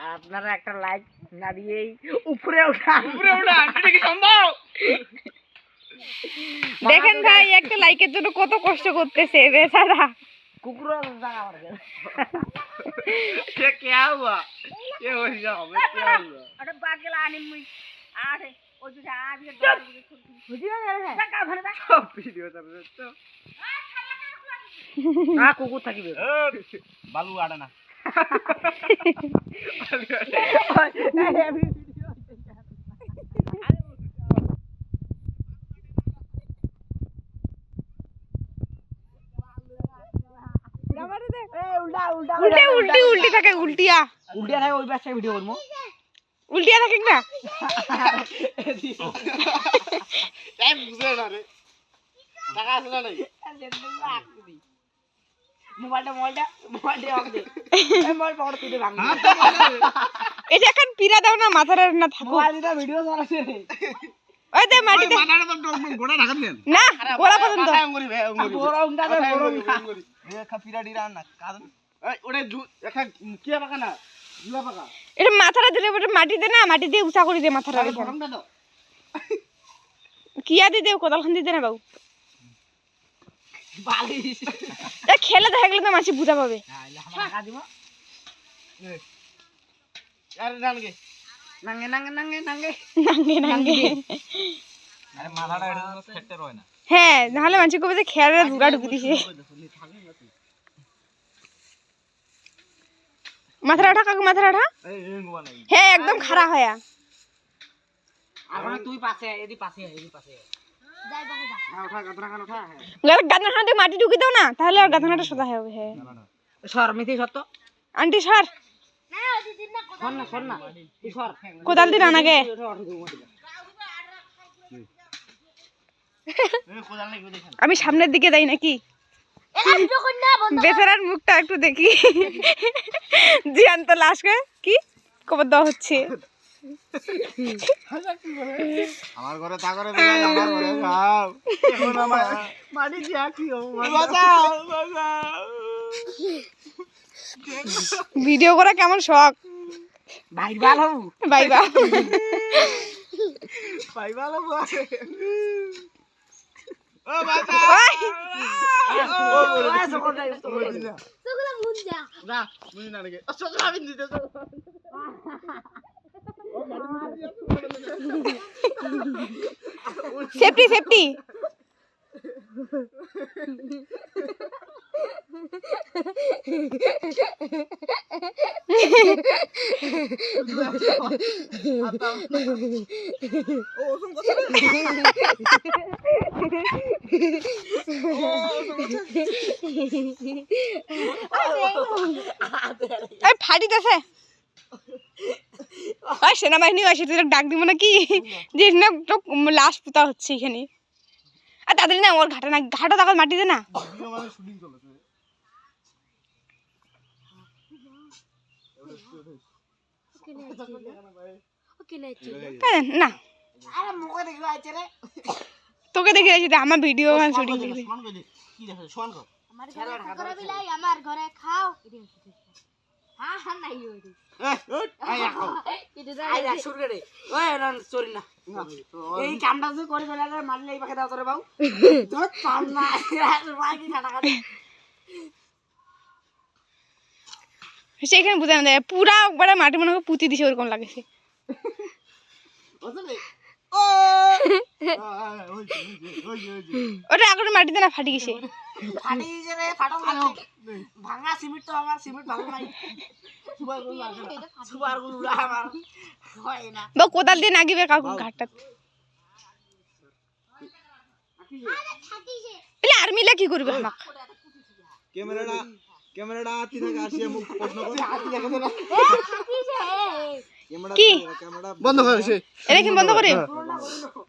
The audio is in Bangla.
আর আপনারা একটা লাইক না দিয়েই উপরে ওঠান এটা কি সম্ভব? দেখেন ভাই একটা লাইকের জন্য কত কষ্ট করতেছে বেচারা। कुकुर जाना पड़ गया ये क्या हुआ ये हो गया क्या हुआ अरे बात के लाने में आठे और जो आज ये वीडियो है का भर दा वीडियो चल रहा तो ना कुकुर था की बालू आड़ा ना উল্টে উল্টি উল্টি থাকে উল্টিয়া উল্টিয়া থাকে ওই পাশে ভিডিও করব উল্টিয়া থাকে না টাইম বুঝে না রে টাকা আছে না নাই মোবাইলটা অফ দে এই মোবাইল পাওয়ার তুই ভাঙ এটা এখন পিরা দাও না মাথার না থাকো মোবাইলটা ভিডিও চালাছে রে ওই দে মাটিতে মাথাটা তো গোড়া ঢাকা দেন না গোড়া পর্যন্ত বড় উন্ডা দে বড় উন্ডা এ খাপিরা ডিরা না কাদন এই ওরে একা কি পাকা না জুলা পাকা এটা মাথাটা দিলে ওটা মাটিতে না মাটি দিয়ে উঁচা করে দে মাথাটা রেখে গরমটা দাও কিয়া দি দে কোদাল খান দিতে না বাবু বালিশ এ খেলে দেখা গেলে তো মাছি বুঝা পাবে টাকা দিব আরে নানগে নাঙ্গে নাঙ্গে নাঙ্গে আরে মাথাটা এটা তো ফেটে রয় না হ্যাঁ নাহলে মাছি কবে যে খেয়ারে ঢুকা ঢুকি দিছে মাথাটা ওঠা কাকু মাথাটা ওঠা এই গোবা নাই হ্যাঁ একদম খাড়া হয়া এখন তুই পাশে এদি পাশে যাই বাবা যা হ্যাঁ ওঠা গাদরা খান ওঠা হ্যাঁ গাদনা খানতে মাটি ঢুকি দাও না তাহলে আর গাদনাটা সোজা হবে হ্যাঁ সর মিথি সত্য আন্টি সর না দিদিন না সর না তুই সর কোদাল দিন আনাগে এই কোদাল নাই দেখেন আমি সামনের দিকে যাই নাকি বেচারার মুখটা একটু দেখি জিয়ান্ত লাশকে কি কবর দেওয়া হচ্ছে আমার ঘরে তা করে দিলা আমার ঘরে খাও এখন আমার মাটি দিয়া কি হবে বাঁচাও ভিডিও করা কেমন শখ ভাই ভালো বাই বাই ভাই ভালো বলে ও বাঁচাও তোগুলা মুঞ্জা না মুনি না লাগে চোখলা বিন দিতে তো সেফটি সেফটি ফাটিতেছে সেনাবাহিনী আসে ডাক দিব নাকি যে না লাশ পুতা হচ্ছে এখানে আর তাদের না ওর ঘাটা না ঘাটা তাকাল মাটিতে না ভিডিও মানে শুটিং চলছে না আরে মুখে দেখি আইছে রে তোকে দেখে আসি আমার ভিডিও শুটিং দেখি সমান কই কি দেখছ সমান কর আমার ঘরে ঠাকুর বিলাই আমার ঘরে খাও হ্যাঁ হ্যাঁ নাই ওই এই আও আই রা শুরু করে ওই রান সরি না এই কামটা যে করে ফেলা রে মারলে এই পাখে দাও তোরে বাবু তোর পাম না ভাই কি খাটা খাটা সেখানে বুঝানো যায় পুরা একবারে মাটি মনে করে পুঁতি দিছে ওরকম লাগেছে ওসলে ওটা এখন মাটিতে না ফাটি গেছে ফাটি গেছে রে ফাটো ভাঙা সিমেন্ট তো আমার সিমেন্ট ভালো নাই সুবার গুলো উড়া আমার হয় না বা কোদাল দিয়ে নাগিবে কাকু ঘাটটা এলে আর্মিলা কি করবে আমাক ক্যামেরাটা আতি থেকে আসিয়া মুখ প্রশ্ন করে হাতি দেখে না কি ক্যামেরাটা বন্ধ করে এটা কি বন্ধ করে